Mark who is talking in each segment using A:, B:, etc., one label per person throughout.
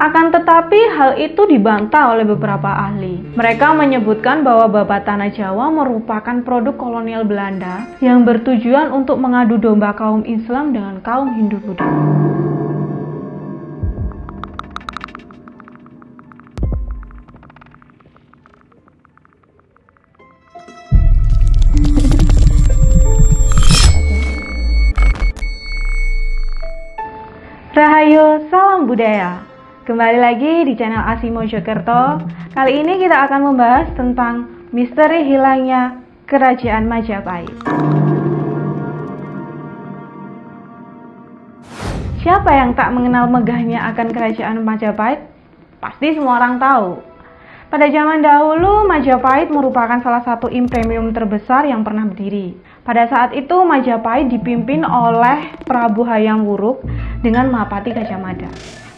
A: Akan tetapi hal itu dibantah oleh beberapa ahli. Mereka menyebutkan bahwa babat tanah Jawa merupakan produk kolonial Belanda yang bertujuan untuk mengadu domba kaum Islam dengan kaum Hindu-Buddha. Rahayu, salam budaya. Kembali lagi di channel Asi Mojokerto. Kali ini kita akan membahas tentang misteri hilangnya Kerajaan Majapahit. Siapa yang tak mengenal megahnya akan Kerajaan Majapahit? Pasti semua orang tahu. Pada zaman dahulu, Majapahit merupakan salah satu imperium terbesar yang pernah berdiri. Pada saat itu, Majapahit dipimpin oleh Prabu Hayam Wuruk dengan Mahapati Gajah Mada.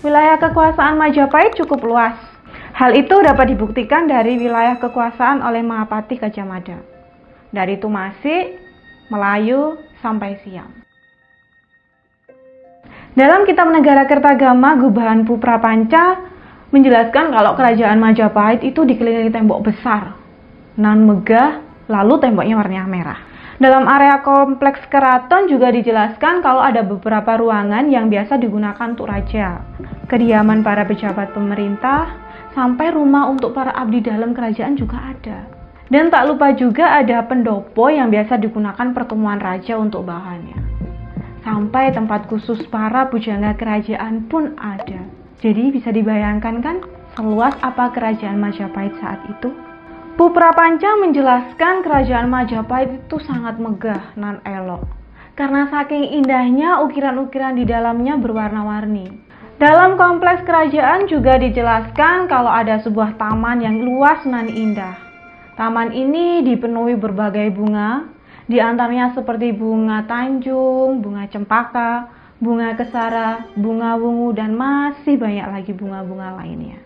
A: Wilayah kekuasaan Majapahit cukup luas. Hal itu dapat dibuktikan dari wilayah kekuasaan oleh Mahapati Gajah Mada. Dari Tumasik, Melayu, sampai Siam. Dalam kitab Negara Kertagama, Gubahan Puprapanca menjelaskan kalau kerajaan Majapahit itu dikelilingi tembok besar, nan megah, lalu temboknya warna merah. Dalam area kompleks keraton juga dijelaskan kalau ada beberapa ruangan yang biasa digunakan untuk raja, kediaman para pejabat pemerintah, sampai rumah untuk para abdi dalam kerajaan juga ada. Dan tak lupa juga ada pendopo yang biasa digunakan pertemuan raja untuk bahannya. Sampai tempat khusus para pujangga kerajaan pun ada. Jadi bisa dibayangkan kan seluas apa kerajaan Majapahit saat itu? Puprapanca menjelaskan kerajaan Majapahit itu sangat megah nan elok karena saking indahnya ukiran-ukiran di dalamnya berwarna-warni. Dalam kompleks kerajaan juga dijelaskan kalau ada sebuah taman yang luas nan indah. Taman ini dipenuhi berbagai bunga, di antaranya seperti bunga tanjung, bunga cempaka, bunga kesara, bunga wungu, dan masih banyak lagi bunga-bunga lainnya.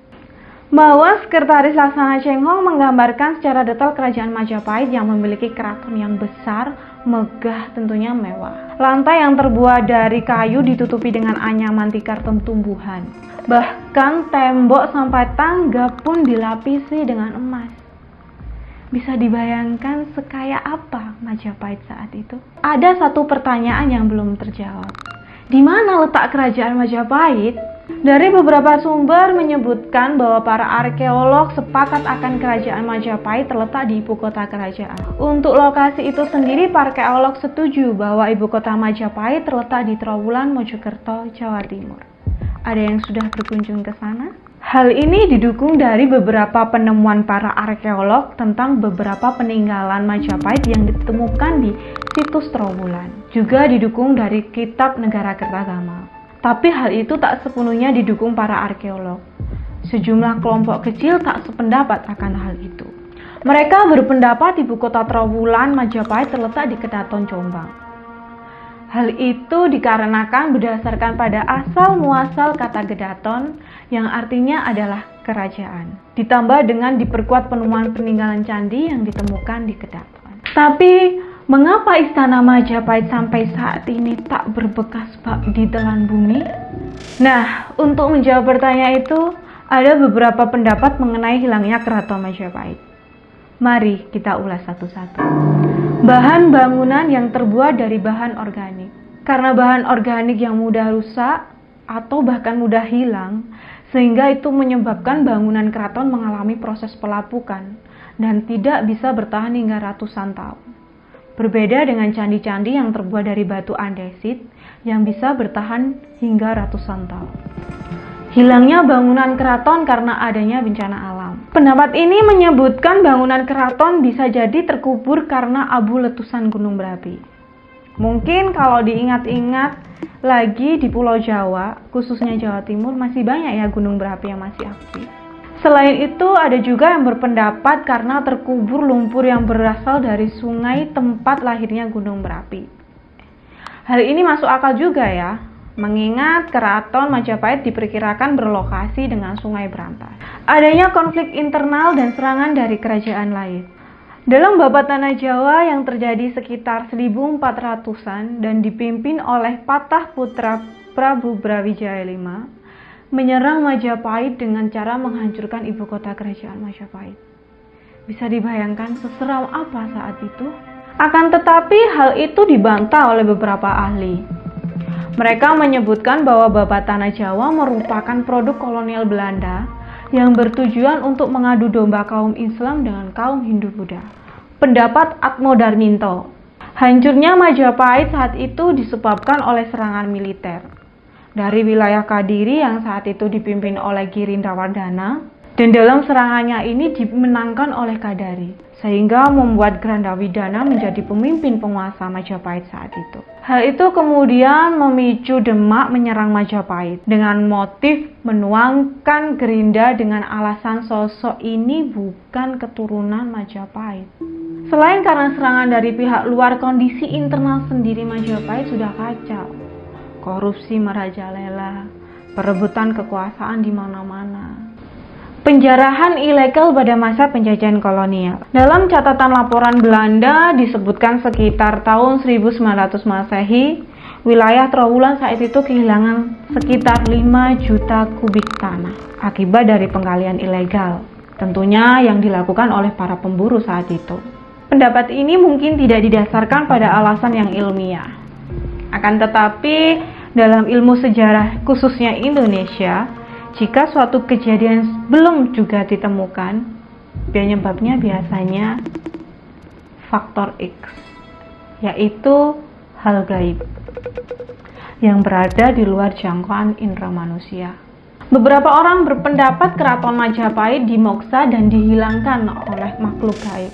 A: Bahwa Sekretaris Laksana Cheng Hong menggambarkan secara detail kerajaan Majapahit yang memiliki keraton yang besar, megah, tentunya mewah. Lantai yang terbuat dari kayu ditutupi dengan anyaman tikar tumbuhan. Bahkan tembok sampai tangga pun dilapisi dengan emas. Bisa dibayangkan sekaya apa Majapahit saat itu? Ada satu pertanyaan yang belum terjawab. Di mana letak kerajaan Majapahit? Dari beberapa sumber menyebutkan bahwa para arkeolog sepakat akan kerajaan Majapahit terletak di ibu kota kerajaan. Untuk lokasi itu sendiri, para arkeolog setuju bahwa ibu kota Majapahit terletak di Trowulan, Mojokerto, Jawa Timur. Ada yang sudah berkunjung ke sana? Hal ini didukung dari beberapa penemuan para arkeolog tentang beberapa peninggalan Majapahit yang ditemukan di situs Trowulan. Juga didukung dari kitab Negara Kertagama. Tapi hal itu tak sepenuhnya didukung para arkeolog. Sejumlah kelompok kecil tak sependapat akan hal itu. Mereka berpendapat ibu kota Trowulan Majapahit terletak di Kedaton, Jombang. Hal itu dikarenakan berdasarkan pada asal muasal kata Gedaton yang artinya adalah kerajaan. Ditambah dengan diperkuat penemuan peninggalan candi yang ditemukan di Kedaton. Tapi mengapa istana Majapahit sampai saat ini tak berbekas di telan bumi? Nah, untuk menjawab pertanyaan itu, ada beberapa pendapat mengenai hilangnya keraton Majapahit. Mari kita ulas satu-satu. Bahan bangunan yang terbuat dari bahan organik. Karena bahan organik yang mudah rusak atau bahkan mudah hilang, sehingga itu menyebabkan bangunan keraton mengalami proses pelapukan dan tidak bisa bertahan hingga ratusan tahun. Berbeda dengan candi-candi yang terbuat dari batu andesit yang bisa bertahan hingga ratusan tahun. Hilangnya bangunan keraton karena adanya bencana alam. Pendapat ini menyebutkan bangunan keraton bisa jadi terkubur karena abu letusan gunung berapi. Mungkin kalau diingat-ingat lagi di Pulau Jawa, khususnya Jawa Timur, masih banyak ya gunung berapi yang masih aktif. Selain itu, ada juga yang berpendapat karena terkubur lumpur yang berasal dari sungai tempat lahirnya gunung berapi. Hal ini masuk akal juga ya, mengingat keraton Majapahit diperkirakan berlokasi dengan sungai berantas. Adanya konflik internal dan serangan dari kerajaan lain. Dalam babat tanah Jawa yang terjadi sekitar 1400-an dan dipimpin oleh Patah Putra Prabu Brawijaya V, menyerang Majapahit dengan cara menghancurkan ibu kota kerajaan Majapahit. Bisa dibayangkan seseram apa saat itu? Akan tetapi hal itu dibantah oleh beberapa ahli. Mereka menyebutkan bahwa babat tanah Jawa merupakan produk kolonial Belanda yang bertujuan untuk mengadu domba kaum Islam dengan kaum Hindu-Buddha. Pendapat Atmo Darminto, hancurnya Majapahit saat itu disebabkan oleh serangan militer dari wilayah Kadiri yang saat itu dipimpin oleh Girindrawardhana, dan dalam serangannya ini dimenangkan oleh Kadari, sehingga membuat Grandawidana menjadi pemimpin penguasa Majapahit saat itu. Hal itu kemudian memicu Demak menyerang Majapahit dengan motif menuangkan Gerinda dengan alasan sosok ini bukan keturunan Majapahit. Selain karena serangan dari pihak luar, kondisi internal sendiri Majapahit sudah kacau. Korupsi merajalela, perebutan kekuasaan di mana-mana. Penjarahan ilegal pada masa penjajahan kolonial. Dalam catatan laporan Belanda disebutkan sekitar tahun 1900 Masehi, wilayah Trowulan saat itu kehilangan sekitar 5 juta kubik tanah akibat dari penggalian ilegal, tentunya yang dilakukan oleh para pemburu saat itu. Pendapat ini mungkin tidak didasarkan pada alasan yang ilmiah. Akan tetapi, dalam ilmu sejarah khususnya Indonesia, jika suatu kejadian belum juga ditemukan, penyebabnya biasanya faktor X, yaitu hal gaib yang berada di luar jangkauan indera manusia. Beberapa orang berpendapat keraton Majapahit dimoksa dan dihilangkan oleh makhluk gaib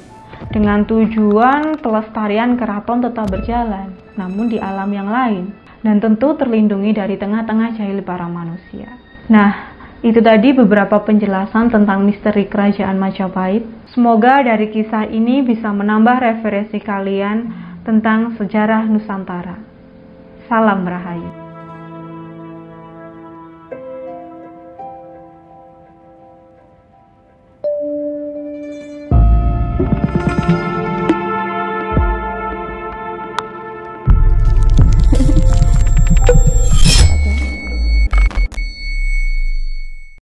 A: dengan tujuan pelestarian keraton tetap berjalan, namun di alam yang lain, dan tentu terlindungi dari tengah-tengah jahil para manusia. Nah, itu tadi beberapa penjelasan tentang misteri kerajaan Majapahit. Semoga dari kisah ini bisa menambah referensi kalian tentang sejarah Nusantara. Salam Rahayu.